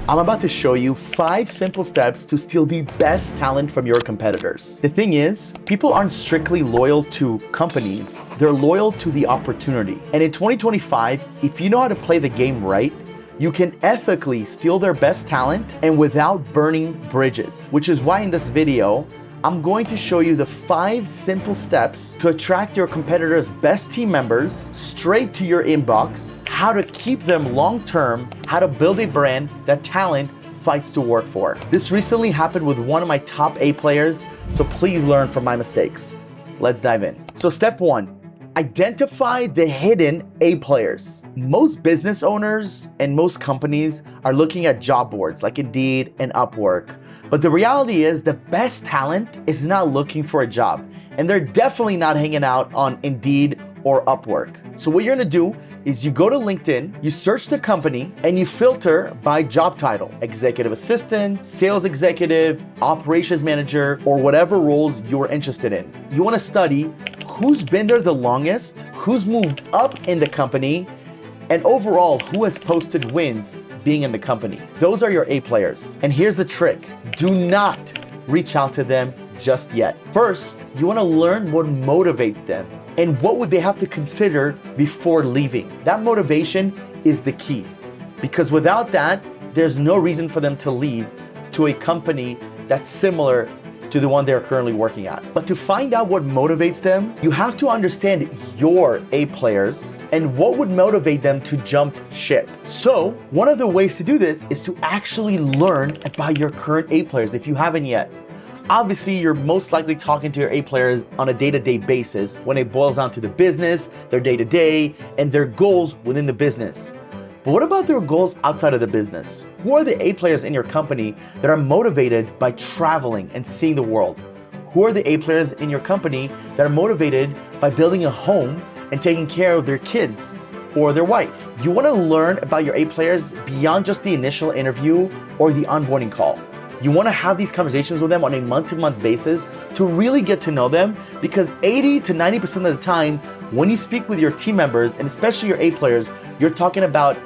I'm about to show you 5 simple steps to steal the best talent from your competitors. The thing is, people aren't strictly loyal to companies, they're loyal to the opportunity. And in 2025, if you know how to play the game right, you can ethically steal their best talent and without burning bridges. Which is why in this video, I'm going to show you the 5 simple steps to attract your competitors' best team members straight to your inbox, how to keep them long-term, how to build a brand that talent fights to work for. This recently happened with one of my top A players, so please learn from my mistakes. Let's dive in. So step 1. Identify the hidden A players. Most business owners and most companies are looking at job boards like Indeed and Upwork. But the reality is the best talent is not looking for a job. And they're definitely not hanging out on Indeed or Upwork. So what you're gonna do is you go to LinkedIn, you search the company, and you filter by job title: executive assistant, sales executive, operations manager, or whatever roles you're interested in. You wanna study who's been there the longest, who's moved up in the company, and overall, who has posted wins being in the company. Those are your A players. And here's the trick. Do not reach out to them just yet. First, you wanna learn what motivates them and what would they have to consider before leaving. That motivation is the key, because without that, there's no reason for them to leave to a company that's similar to the one they're currently working at. But to find out what motivates them, you have to understand your A players and what would motivate them to jump ship. So one of the ways to do this is to actually learn about your current A players if you haven't yet. Obviously, you're most likely talking to your A players on a day-to-day basis when it boils down to the business, their day-to-day, and their goals within the business. But what about their goals outside of the business? Who are the A players in your company that are motivated by traveling and seeing the world? Who are the A players in your company that are motivated by building a home and taking care of their kids or their wife? You want to learn about your A players beyond just the initial interview or the onboarding call. You want to have these conversations with them on a month-to-month basis to really get to know them, because 80 to 90% of the time, when you speak with your team members, and especially your A players, you're talking about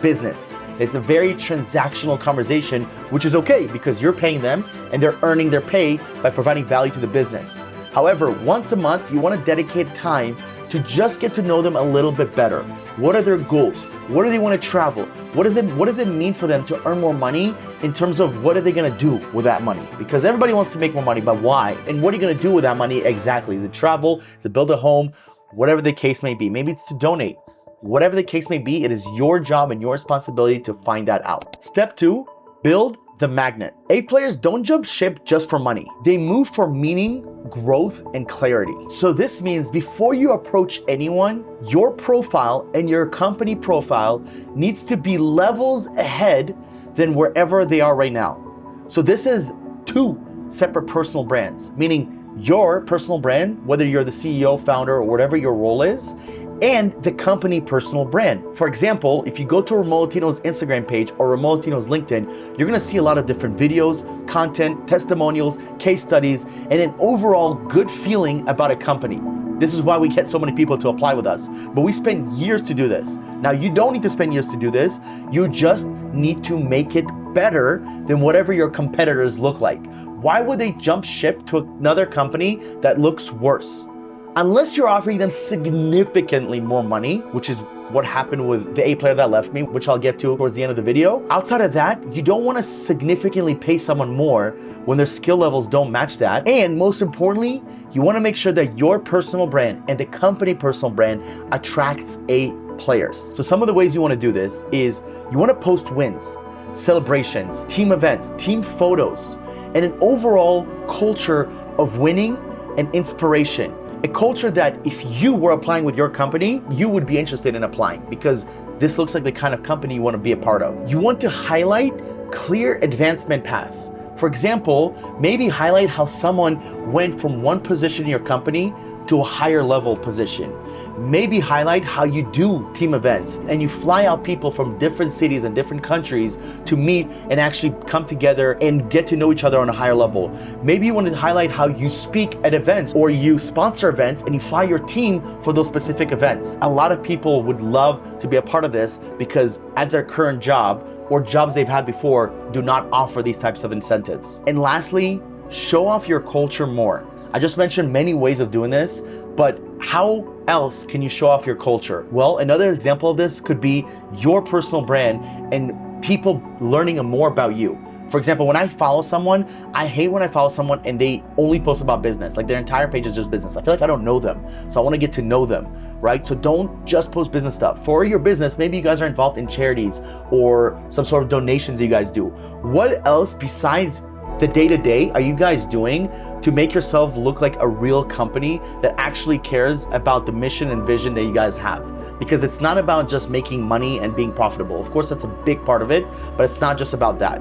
business. It's a very transactional conversation, which is okay because you're paying them and they're earning their pay by providing value to the business. However, once a month, you want to dedicate time to just get to know them a little bit better. What are their goals? Where do they want to travel? What does it mean for them to earn more money in terms of what are they going to do with that money? Because everybody wants to make more money, but why? And what are you going to do with that money exactly? Is it travel? Is it build a home? Whatever the case may be. Maybe it's to donate. Whatever the case may be, it is your job and your responsibility to find that out. Step 2, build the magnet. A players don't jump ship just for money. They move for meaning, growth, and clarity. So this means before you approach anyone, your profile and your company profile needs to be levels ahead than wherever they are right now. So this is 2 separate personal brands, meaning your personal brand, whether you're the CEO, founder, or whatever your role is, and the company personal brand. For example, if you go to Remote Latinos Instagram page or Remote Latinos LinkedIn, you're gonna see a lot of different videos, content, testimonials, case studies, and an overall good feeling about a company. This is why we get so many people to apply with us. But we spend years to do this. Now, you don't need to spend years to do this. You just need to make it better than whatever your competitors look like. Why would they jump ship to another company that looks worse? Unless you're offering them significantly more money, which is what happened with the A player that left me, which I'll get to towards the end of the video. Outside of that, you don't want to significantly pay someone more when their skill levels don't match that. And most importantly, you want to make sure that your personal brand and the company personal brand attracts A players. So some of the ways you want to do this is you want to post wins, celebrations, team events, team photos, and an overall culture of winning and inspiration. A culture that if you were applying with your company, you would be interested in applying, because this looks like the kind of company you want to be a part of. You want to highlight clear advancement paths. For example, maybe highlight how someone went from one position in your company to a higher level position. Maybe highlight how you do team events and you fly out people from different cities and different countries to meet and actually come together and get to know each other on a higher level. Maybe you want to highlight how you speak at events or you sponsor events and you fly your team for those specific events. A lot of people would love to be a part of this because at their current job or jobs they've had before do not offer these types of incentives. And lastly, show off your culture more. I just mentioned many ways of doing this, but how else can you show off your culture? Well, another example of this could be your personal brand and people learning more about you. For example, when I follow someone, I hate when I follow someone and they only post about business. Like their entire page is just business. I feel like I don't know them. So I want to get to know them, right? So don't just post business stuff. For your business, maybe you guys are involved in charities or some sort of donations that you guys do. What else besides the day-to-day are you guys doing to make yourself look like a real company that actually cares about the mission and vision that you guys have? Because it's not about just making money and being profitable. Of course, that's a big part of it, but it's not just about that.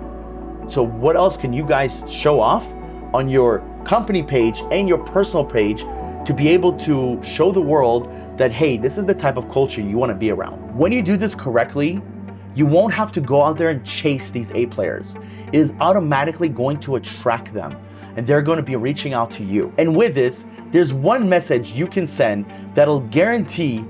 So what else can you guys show off on your company page and your personal page to be able to show the world that, hey, this is the type of culture you want to be around? When you do this correctly, you won't have to go out there and chase these A players. It is automatically going to attract them and they're going to be reaching out to you. And with this, there's one message you can send that'll guarantee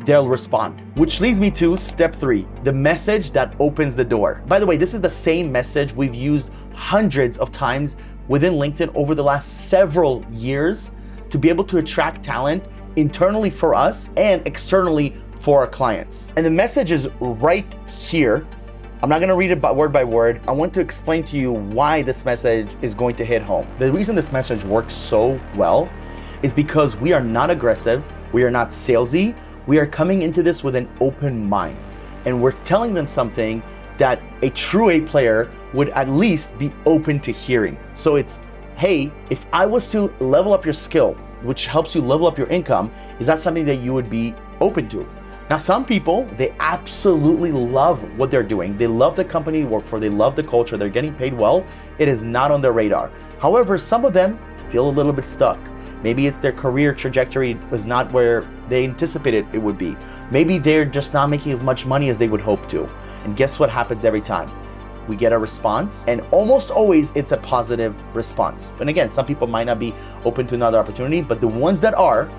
they'll respond. Which leads me to step 3, the message that opens the door. By the way, this is the same message we've used hundreds of times within LinkedIn over the last several years to be able to attract talent internally for us and externally for our clients. And the message is right here. I'm not gonna read it word by word. I want to explain to you why this message is going to hit home. The reason this message works so well is because we are not aggressive, we are not salesy, we are coming into this with an open mind. And we're telling them something that a true A player would at least be open to hearing. So it's, hey, if I was to level up your skill, which helps you level up your income, is that something that you would be open to? Now, some people, they absolutely love what they're doing. They love the company they work for. They love the culture. They're getting paid well. It is not on their radar. However, some of them feel a little bit stuck. Maybe it's their career trajectory was not where they anticipated it would be. Maybe they're just not making as much money as they would hope to. And guess what happens every time? We get a response, and almost always it's a positive response. And again, some people might not be open to another opportunity, but the ones that are,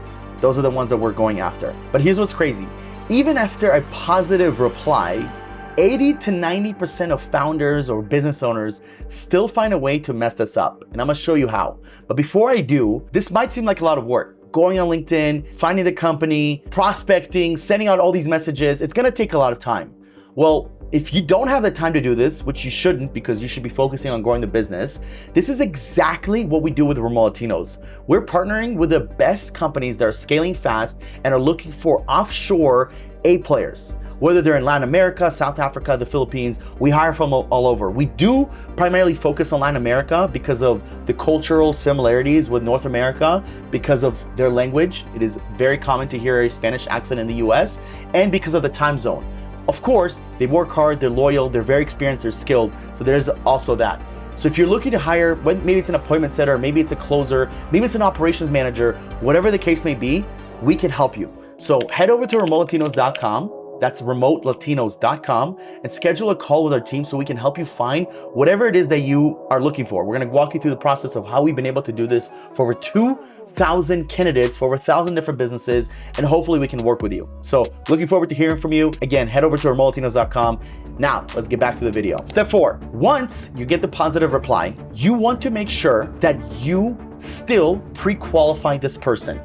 those are the ones that we're going after. But here's what's crazy. Even after a positive reply, 80 to 90% of founders or business owners still find a way to mess this up. And I'm gonna show you how. But before I do, this might seem like a lot of work. Going on LinkedIn, finding the company, prospecting, sending out all these messages, it's gonna take a lot of time. Well, if you don't have the time to do this, which you shouldn't because you should be focusing on growing the business, this is exactly what we do with Remote Latinos. We're partnering with the best companies that are scaling fast and are looking for offshore A players. Whether they're in Latin America, South Africa, the Philippines, we hire from all over. We do primarily focus on Latin America because of the cultural similarities with North America, because of their language. It is very common to hear a Spanish accent in the US, and because of the time zone. Of course, they work hard, they're loyal, they're very experienced, they're skilled. So there's also that. So if you're looking to hire, maybe it's an appointment setter, maybe it's a closer, maybe it's an operations manager, whatever the case may be, we can help you. So head over to remotelatinos.com. That's remotelatinos.com, and schedule a call with our team so we can help you find whatever it is that you are looking for. We're gonna walk you through the process of how we've been able to do this for over 2,000 candidates, for over 1,000 different businesses, and hopefully we can work with you. So looking forward to hearing from you. Again, head over to remotelatinos.com. Now, let's get back to the video. Step 4, once you get the positive reply, you want to make sure that you still pre-qualify this person.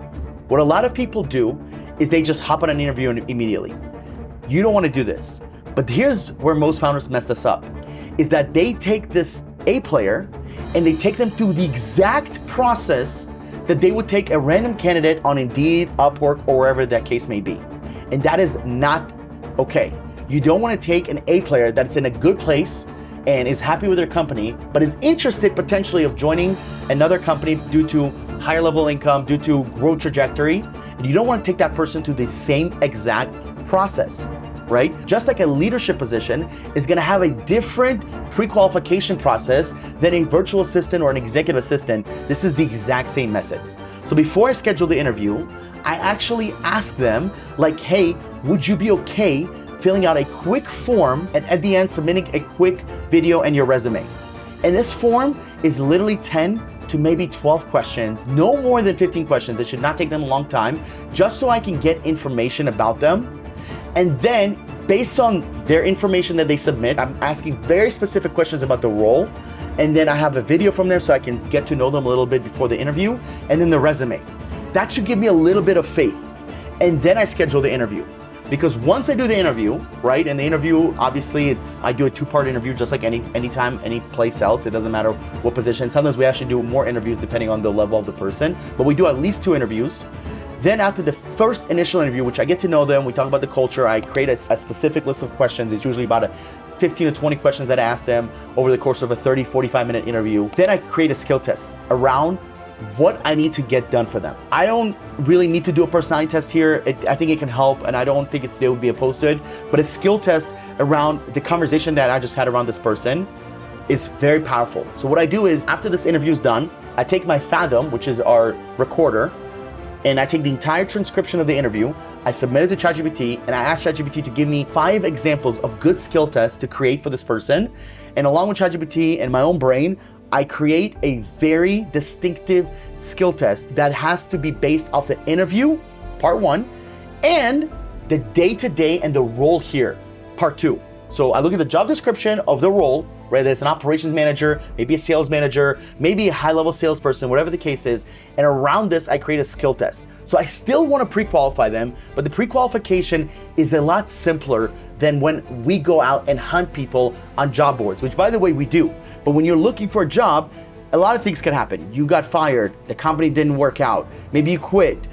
What a lot of people do is they just hop on an interview immediately. You don't want to do this. But here's where most founders mess this up, is that they take this A player and they take them through the exact process that they would take a random candidate on Indeed, Upwork, or wherever that case may be. And that is not okay. You don't want to take an A player that's in a good place and is happy with their company, but is interested potentially of joining another company due to higher level income, due to growth trajectory. And you don't want to take that person through the same exact process, right? Just like a leadership position is gonna have a different pre-qualification process than a virtual assistant or an executive assistant, this is the exact same method. So before I schedule the interview, I actually ask them like, hey, would you be okay filling out a quick form and at the end submitting a quick video and your resume? And this form is literally 10 to maybe 12 questions, no more than 15 questions. It should not take them a long time, just so I can get information about them. And then based on their information that they submit, I'm asking very specific questions about the role. And then I have a video from them so I can get to know them a little bit before the interview, and then the resume. That should give me a little bit of faith. And then I schedule the interview. Because once I do the interview, right, and the interview, obviously I do a 2-part interview just like anytime, any place else. It doesn't matter what position. Sometimes we actually do more interviews depending on the level of the person, but we do at least 2 interviews. Then after the first initial interview, which I get to know them, we talk about the culture, I create a specific list of questions. It's usually about 15 to 20 questions that I ask them over the course of a 30, 45-minute interview. Then I create a skill test around what I need to get done for them. I don't really need to do a personality test here. I think it can help, and I don't think they would be opposed to it, but a skill test around the conversation that I just had around this person is very powerful. So what I do is, after this interview is done, I take my Fathom, which is our recorder, and I take the entire transcription of the interview, I submit it to ChatGPT, and I ask ChatGPT to give me 5 examples of good skill tests to create for this person. And along with ChatGPT and my own brain, I create a very distinctive skill test that has to be based off the interview, part 1, and the day-to-day and the role here, part 2. So I look at the job description of the role, whether it's an operations manager, maybe a sales manager, maybe a high-level salesperson, whatever the case is, and around this, I create a skill test. So I still want to pre-qualify them, but the pre-qualification is a lot simpler than when we go out and hunt people on job boards, which, by the way, we do. But when you're looking for a job, a lot of things could happen. You got fired, the company didn't work out, maybe you quit.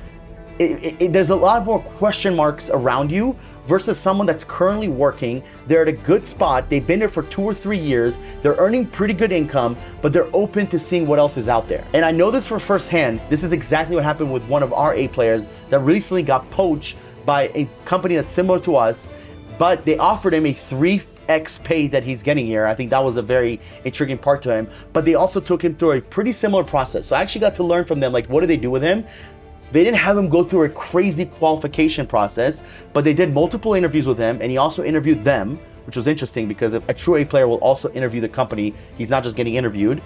There's a lot more question marks around you versus someone that's currently working. They're at a good spot. They've been there for 2 or 3 years. They're earning pretty good income, but they're open to seeing what else is out there. And I know this from firsthand. This is exactly what happened with one of our A players that recently got poached by a company that's similar to us, but they offered him a 3x pay that he's getting here. I think that was a very intriguing part to him, but they also took him through a pretty similar process. So I actually got to learn from them, like, what do they do with him? They didn't have him go through a crazy qualification process, but they did multiple interviews with him, and he also interviewed them, which was interesting because a true A player will also interview the company. He's not just getting interviewed.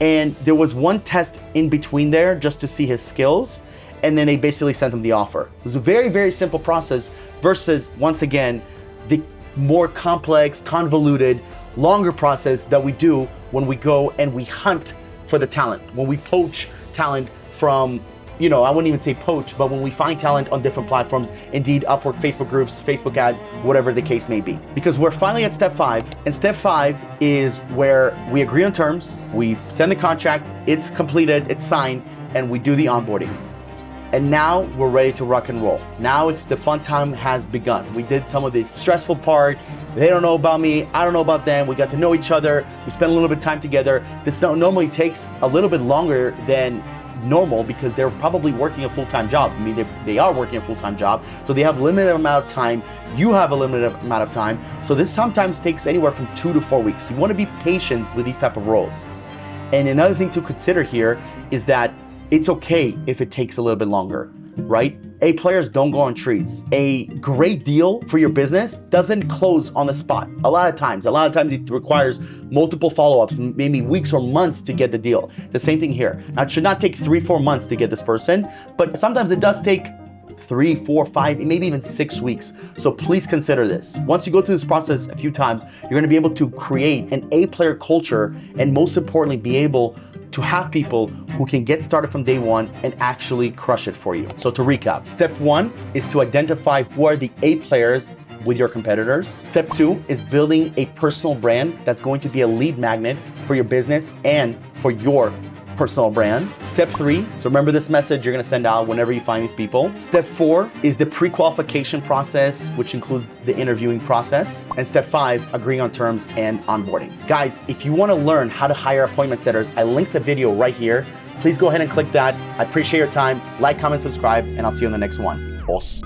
And there was one test in between there just to see his skills, and then they basically sent him the offer. It was a very, very simple process versus, once again, the more complex, convoluted, longer process that we do when we go and we hunt for the talent, when we poach talent from, I wouldn't even say poach, but when we find talent on different platforms, Indeed, Upwork, Facebook groups, Facebook ads, whatever the case may be. Because we're finally at step 5, and step 5 is where we agree on terms, we send the contract, it's completed, it's signed, and we do the onboarding. And now we're ready to rock and roll. Now it's the fun time has begun. We did some of the stressful part. They don't know about me, I don't know about them. We got to know each other. We spent a little bit of time together. This normally takes a little bit longer than normal because they're probably working a full-time job. I mean, they are working a full-time job, so they have limited amount of time. You have a limited amount of time. So this sometimes takes anywhere from 2 to 4 weeks. You want to be patient with these type of roles. And another thing to consider here is that it's okay if it takes a little bit longer, right? A players don't go on trees. A great deal for your business doesn't close on the spot. A lot of times it requires multiple follow-ups, maybe weeks or months to get the deal. The same thing here. Now, it should not take 3, 4 months to get this person, but sometimes it does take 3, 4, 5, maybe even 6 weeks. So please consider this. Once you go through this process a few times, you're going to be able to create an A-player culture, and most importantly, be able to have people who can get started from day 1 and actually crush it for you. So to recap, step 1 is to identify who are the A players with your competitors. Step 2 is building a personal brand that's going to be a lead magnet for your business and for your personal brand. Step 3, so remember this message you're gonna send out whenever you find these people. Step 4 is the pre-qualification process, which includes the interviewing process. And step 5, agreeing on terms and onboarding. Guys, if you wanna learn how to hire appointment setters, I linked the video right here. Please go ahead and click that. I appreciate your time. Like, comment, subscribe, and I'll see you in the next one. Os.